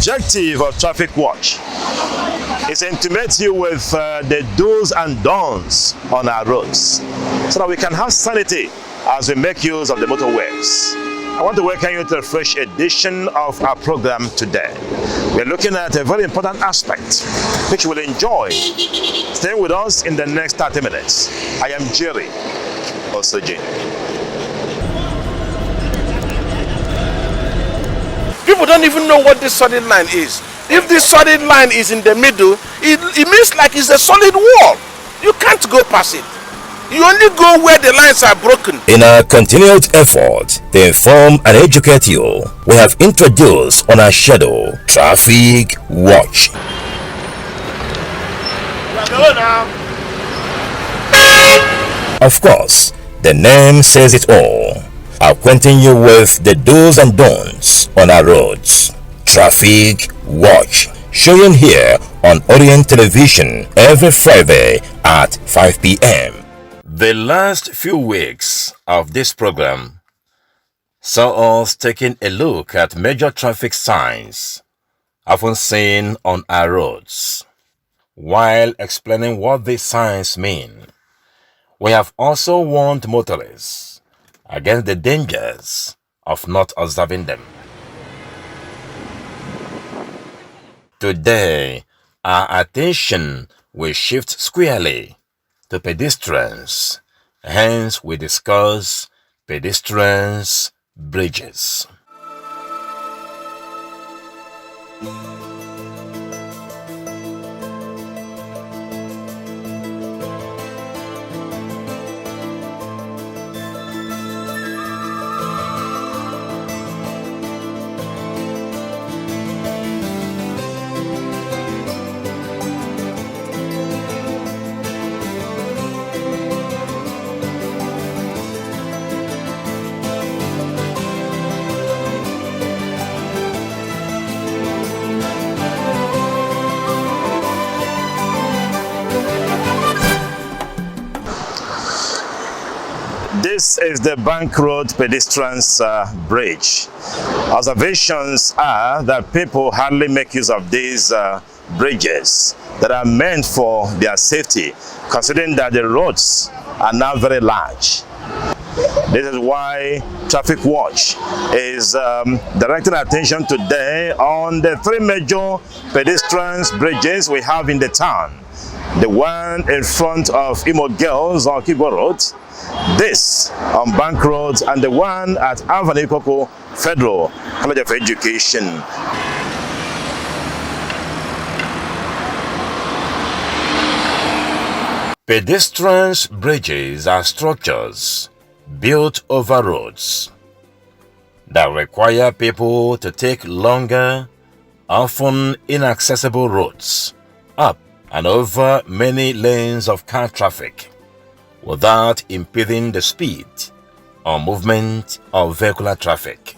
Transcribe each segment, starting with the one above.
objective of Traffic Watch is to intimate you with the do's and don'ts on our roads so that we can have sanity as we make use of the motorways. I want to welcome you to a fresh edition of our program today. We're looking at a very important aspect which you will enjoy. Stay with us in the next 30 minutes. I am Jerry Osoji. People don't even know what this solid line is. If this solid line is in the middle, it means like it's a solid wall. You can't go past it. You only go where the lines are broken. In our continued effort to inform and educate you, we have introduced on our schedule Traffic Watch. Of course, the name says it all, acquainting you with the do's and don'ts on our roads. Traffic Watch, showing here on Orient Television every Friday at 5 p.m. The last few weeks of this program saw us taking a look at major traffic signs often seen on our roads. While explaining what these signs mean, we have also warned motorists against the dangers of not observing them. Today, our attention will shift squarely to pedestrians, hence we discuss pedestrians' bridges. This is the Bank Road Pedestrians Bridge. Observations are that people hardly make use of these bridges that are meant for their safety, considering that the roads are now very large. This is why Traffic Watch is directing attention today on the three major pedestrians bridges we have in the town. The one in front of Imo Girls on Kigwa Road, this on Bank Road, and the one at Avenue Koko Federal College of Education. Pedestrians' bridges are structures built over roads that require people to take longer, often inaccessible roads up and over many lanes of car traffic without impeding the speed or movement of vehicular traffic.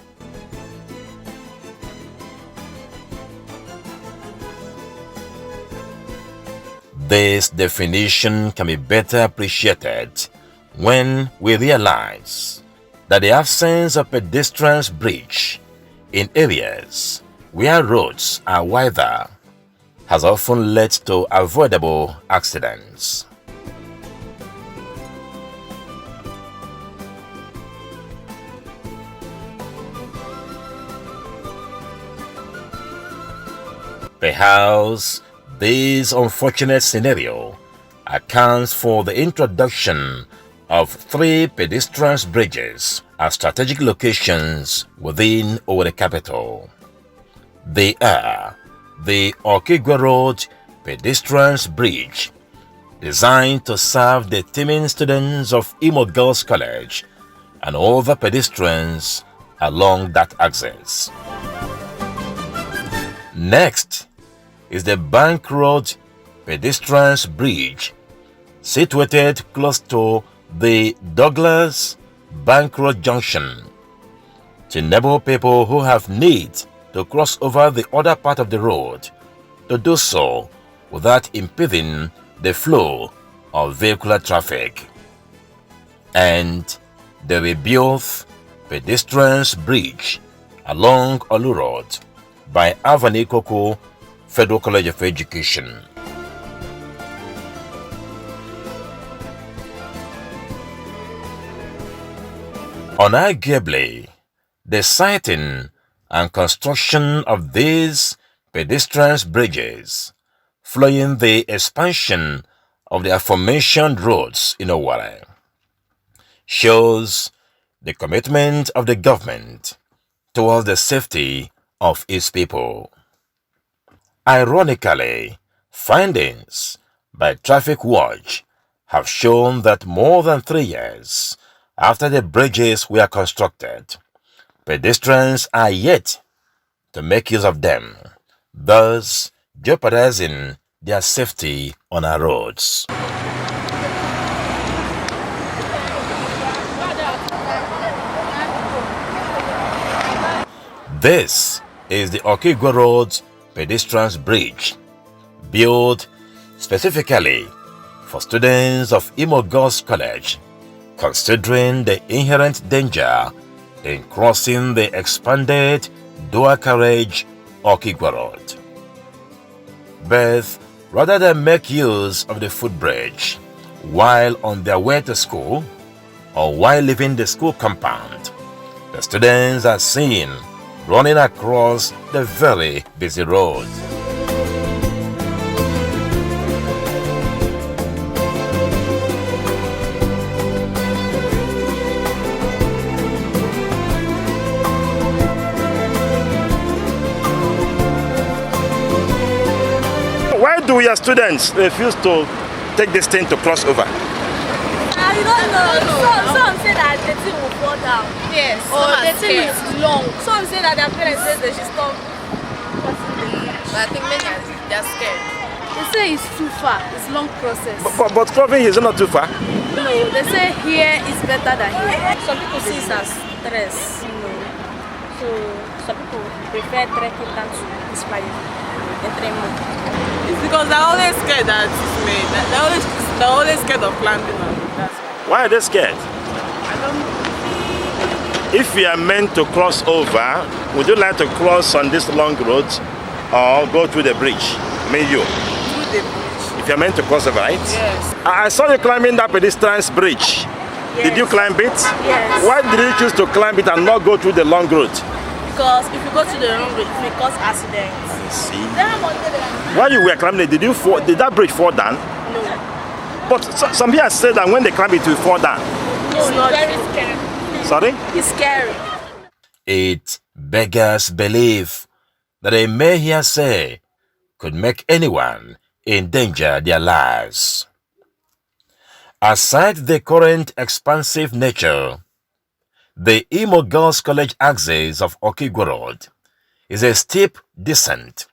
This definition can be better appreciated when we realize that the absence of pedestrians bridge in areas where roads are wider has often led to avoidable accidents. Perhaps this unfortunate scenario accounts for the introduction of three pedestrians bridges at strategic locations within Owerri capital. They are the Okigwe Road Pedestrians Bridge, designed to serve the teeming students of Imo Girls College and other pedestrians along that axis. Next is the Bank Road Pedestrians Bridge, situated close to the Douglas Bank Road Junction, to enable people who have need to cross over the other part of the road to do so without impeding the flow of vehicular traffic. And the rebuilt Pedestrians Bridge along Olu Road, by Avani Koko Federal College of Education. Unarguably, the siting and construction of these pedestrian bridges, following the expansion of the aforementioned roads in Owerri, shows the commitment of the government towards the safety of its people. Ironically, findings by Traffic Watch have shown that more than 3 years after the bridges were constructed, pedestrians are yet to make use of them, thus jeopardizing their safety on our roads. This is the Okigwe Road Pedestrians Bridge, built specifically for students of Imo Girls College, considering the inherent danger in crossing the expanded dual carriage Okigwe Road. But rather than make use of the footbridge while on their way to school or while leaving the school compound, the students are seen running across the very busy road. Why do your students refuse to take this thing to cross over? I don't know. Some say that the thing will fall down. Yes. Or the thing is long. Some say that their parents say they should stop crossing the bridge. But I think many are scared. They say it's too far. It's long process. But crossing is not too far. No, they say here is better than here. Some people see it as stress. So some people prefer trekking than to this flying. It's because they're always scared that it's made. They're always scared of climbing on it. That's Why are they scared? I don't know. If we are meant to cross over, would you like to cross on this long road or go through the bridge? Me, you. Through the bridge. If you're meant to cross over, right? Yes. I saw you climbing that pedestrian bridge. Yes. Did you climb it? Yes. Why did you choose to climb it and not go through the long road? Because if you go to the wrong road, it may cause accidents. See? While you were climbing it, did that bridge fall down? No. But some people said that when they climb it will fall down. It's not very scary. Sorry? It's scary. It beggars belief that a mere hearsay could make anyone endanger their lives. Aside the current expansive nature, the Imo Girls College axis of Okigwe Road is a steep descent,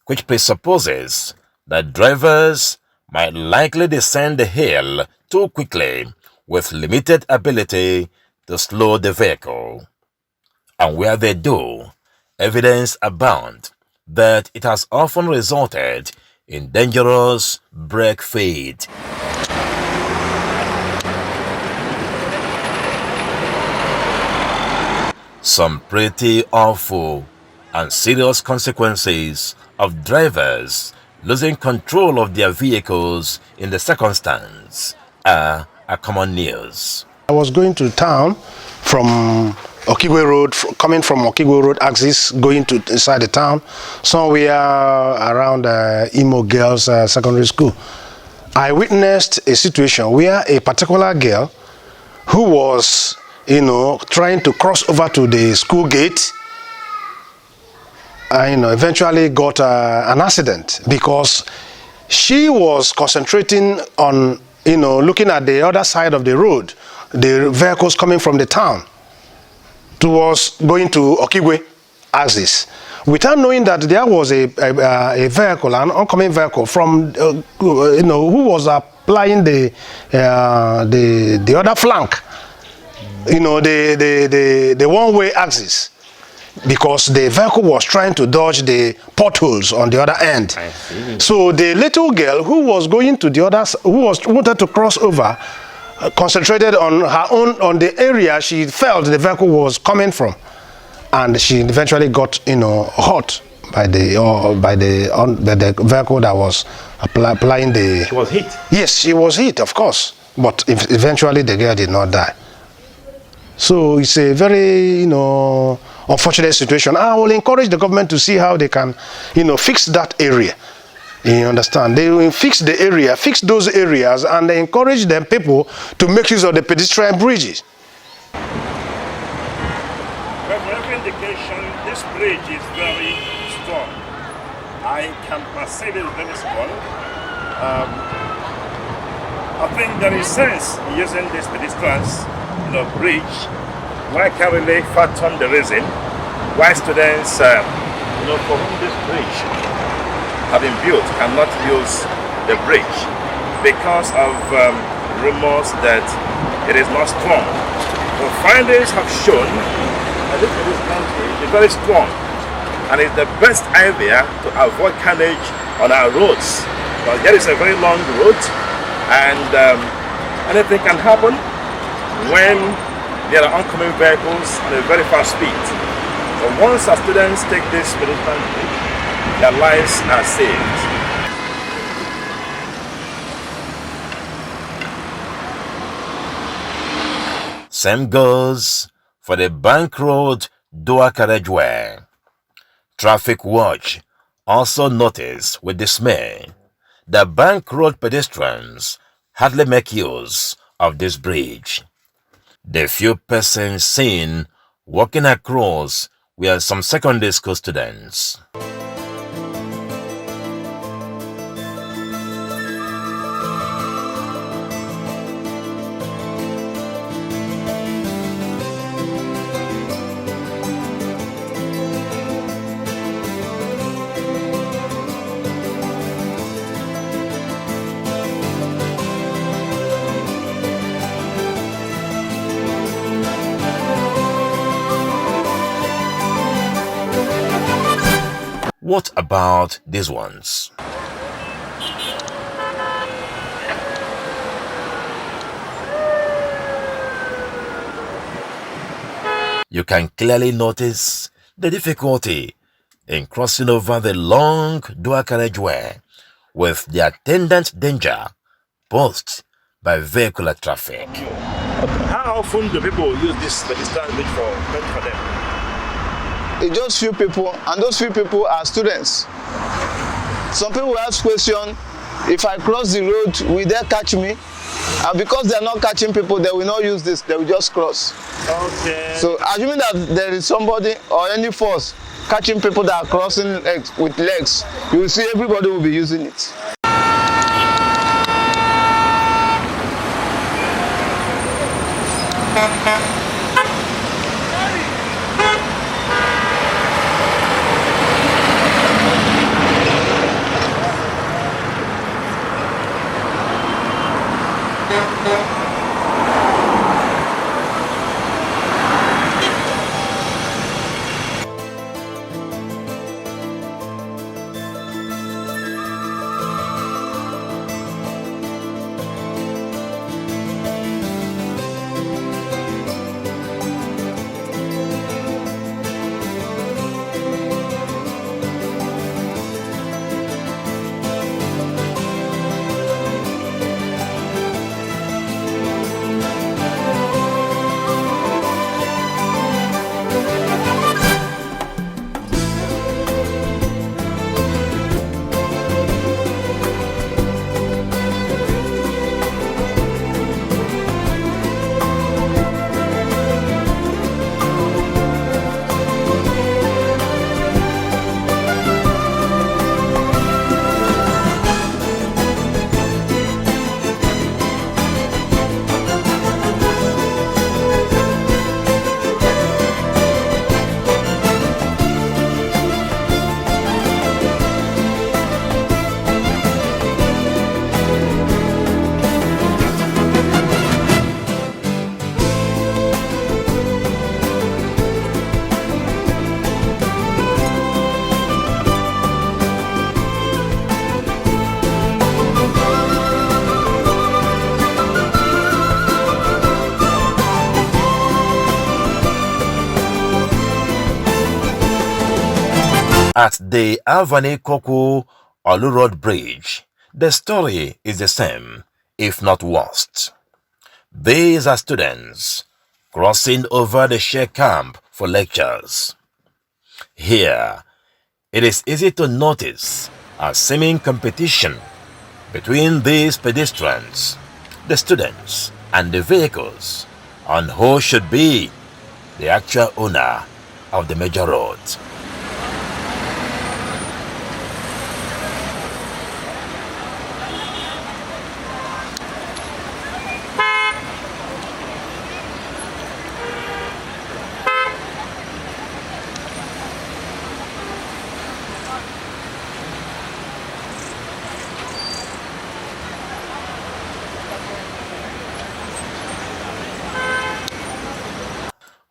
which presupposes that drivers might likely descend the hill too quickly with limited ability to slow the vehicle. And where they do, evidence abounds that it has often resulted in dangerous brake fade. Some pretty awful and serious consequences of drivers losing control of their vehicles in the circumstance are a common news. I was going to town from Okigwe Road, coming from Okigwe Road axis, going to inside the town, somewhere around Imo Girls Secondary School. I witnessed a situation where a particular girl who was, trying to cross over to the school gate, eventually got an accident because she was concentrating on, looking at the other side of the road, the vehicles coming from the town towards going to Okigwe axis, without knowing that there was a vehicle, an oncoming vehicle from, who was applying the other flank, the one-way axis, because the vehicle was trying to dodge the potholes on the other end. So the little girl who was going to the other, wanted to cross over, concentrated on her own, on the area she felt the vehicle was coming from, and she eventually got, hurt by the vehicle that was applying the. She was hit. Yes, she was hit, of course, but eventually the girl did not die. So it's a very, unfortunate situation. I will encourage the government to see how they can, fix that area. You understand? They will fix the area, fix those areas, and they encourage them people to make use of the pedestrian bridges. But for every indication, this bridge is very strong. I can perceive it very strong. I think there is sense in using this pedestrians, bridge. Why can't really fathom the reason why students, for whom this bridge have been built, cannot use the bridge because of rumors that it is not strong. The findings have shown that this country is very strong, and it's the best idea to avoid carnage on our roads. But there is a very long road, and anything can happen when there are oncoming vehicles at a very fast speed. So once our students take this pedestrian bridge, their lives are saved. Same goes for the Bank Road Doha carriageway. Traffic Watch also noticed with dismay that Bank Road pedestrians hardly make use of this bridge. The few persons seen walking across were some secondary school students. What about these ones? You can clearly notice the difficulty in crossing over the long Doha carriageway with the attendant danger posed by vehicular traffic. How often do people use this pedestrian bridge for them? It's just few people, and those few people are students. Some people ask question, if I cross the road, will they catch me? And because they're not catching people, they will not use this, they will just cross. Okay. So assuming that there is somebody or any force catching people that are crossing with legs, you will see everybody will be using it. At the Avani-Koku Olu Road Bridge, the story is the same, if not worse. These are students crossing over the Share Camp for lectures. Here, it is easy to notice a seeming competition between these pedestrians, the students, and the vehicles on who should be the actual owner of the major road.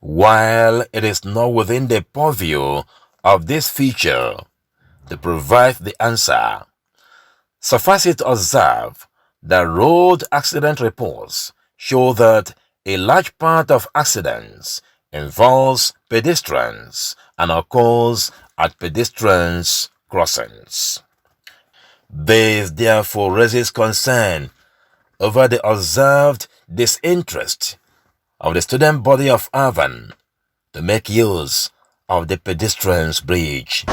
While it is not within the purview of this feature to provide the answer, suffice it to observe that road accident reports show that a large part of accidents involves pedestrians and occurs at pedestrians' crossings. This therefore raises concern over the observed disinterest of the student body of Avon to make use of the pedestrians bridge.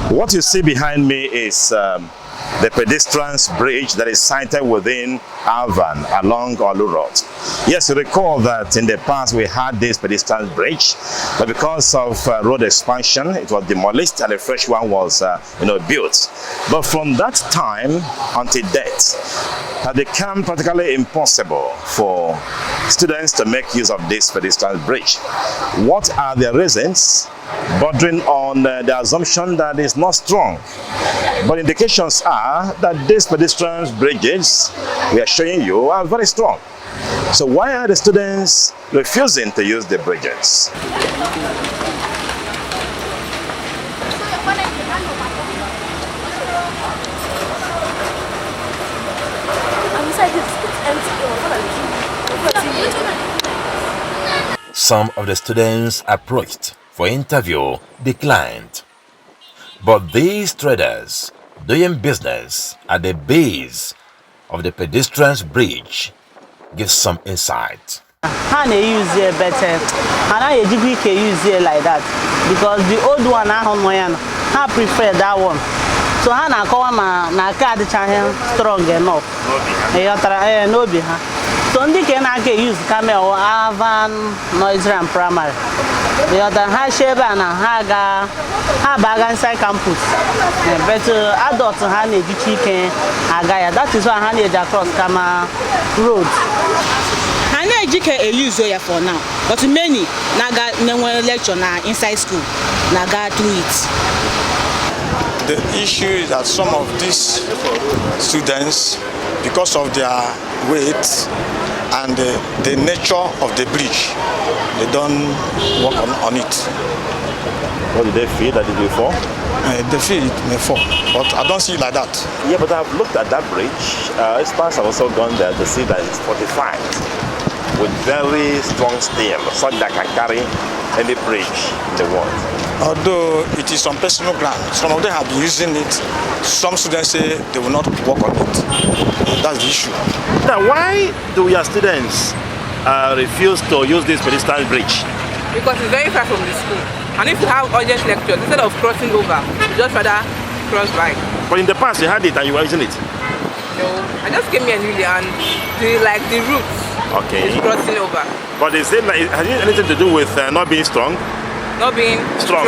What you see behind me is the pedestrians bridge that is sited within Avon along Olu Road. Yes, you recall that in the past we had this pedestrians bridge, but because of road expansion, it was demolished and a fresh one was built. But from that time until date, it has become practically impossible for students to make use of this pedestrians bridge. What are the reasons? Bordering on the assumption that it's not strong. But indications are that these pedestrians bridges we are showing you are very strong. So why are the students refusing to use the bridges? Some of the students approached for interview declined. But these traders doing business at the base of the pedestrians bridge give some insight. How they use it better, and I can use it like that because the old one I prefer that one. So I call my card strong enough. No be so they can use camera or Avan noise and primary. The other has Sheba and Haga bag inside campus. But adults hand a chicken Agaya. That is why I handed across Kama Road. I educate a user for now, but many Naga no lecture now inside school. Naga do it. The issue is that some of these students, because of their weight and the nature of the bridge, they don't work on it. What did they feel that it will fall? They feel it may fall, but I don't see it like that. Yeah, but I've looked at that bridge. Experts have also gone there to see that it's fortified with very strong steel, such that can carry any bridge in the world. Although it is on personal ground, some of them have been using it. Some students say they will not work on it. That's the issue. Now, why do your students refuse to use this pedestrian bridge? Because it's very far from the school. And if you have urgent lectures, instead of crossing over, you just rather cross by. But in the past, you had it and you were using it? No, I just came here newly and the route is crossing over. But is it like, has it anything to do with not being strong? Not being strong.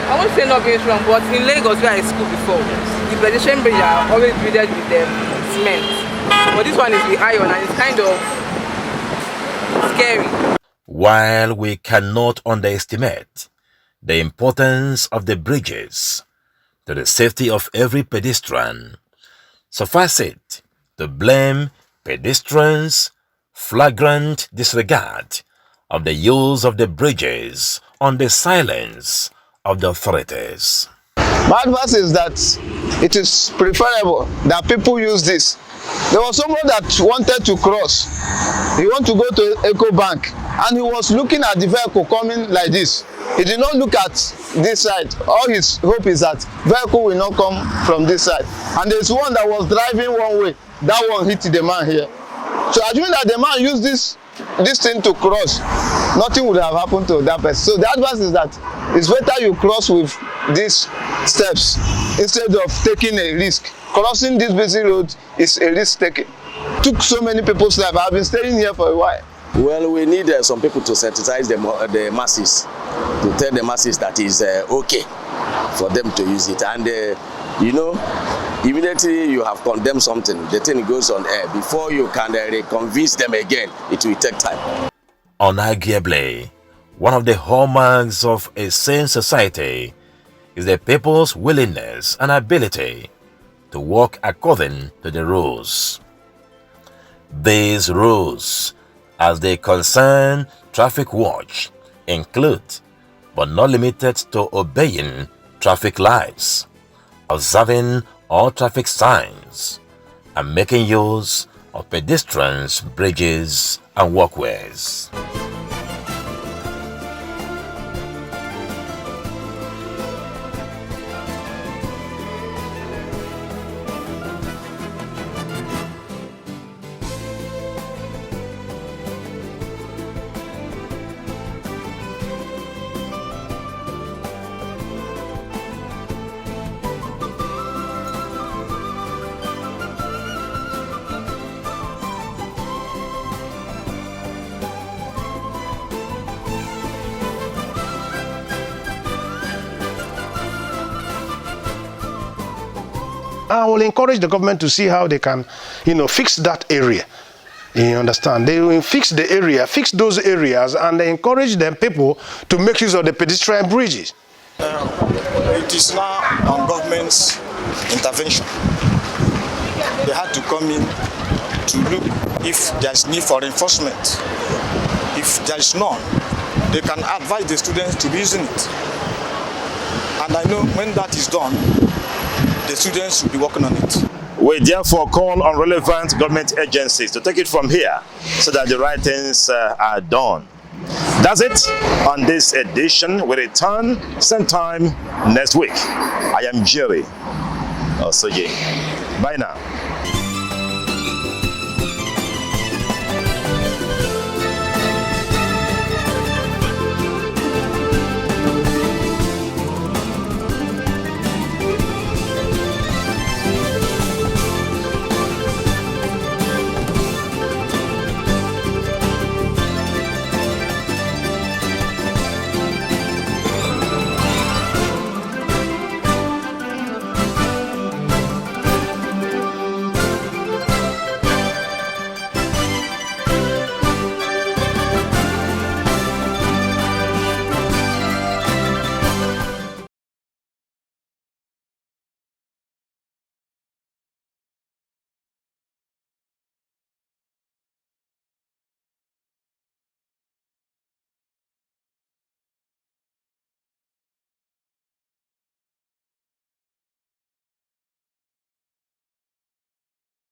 I won't say not being strong, but in Lagos where I school before, the pedestrian bridge are always built with cement. But this one is with iron and it's kind of scary. While we cannot underestimate the importance of the bridges to the safety of every pedestrian, suffice it to blame pedestrians' flagrant disregard of the use of the bridges on the silence of the authorities. My advice is that it is preferable that people use this. There was someone that wanted to cross. He want to go to Eco Bank. and he was looking at the vehicle coming like this. He did not look at this side. All his hope is that vehicle will not come from this side. And there's one that was driving one way. That one hit the man here. So assuming that the man used this thing to cross, nothing would have happened to that person. So the advice is that it's better you cross with these steps instead of taking a risk. Crossing this busy road is a risk taking. Took so many people's life. I've been staying here for a while. Well, we need some people to sensitize the masses, to tell the masses that it's okay for them to use it. And you know, immediately you have condemned something, the thing goes on air. Before you can convince them again, it will take time. Unarguably, one of the hallmarks of a sane society is the people's willingness and ability to work according to the rules. These rules, as they concern traffic watch, include, but not limited to, obeying traffic lights, observing all traffic signs, and making use of pedestrians, bridges, and walkways. I will encourage the government to see how they can, fix that area. You understand? They will fix the area, fix those areas, and they encourage them people to make use of the pedestrian bridges. It is now on government's intervention. They had to come in to look if there is need for enforcement. If there is none, they can advise the students to be using it. And I know when that is done, the students should be working on it. We therefore call on relevant government agencies to take it from here so that the right things are done. That's it on this edition. We return same time next week. I am Jerry Osoje. Bye now.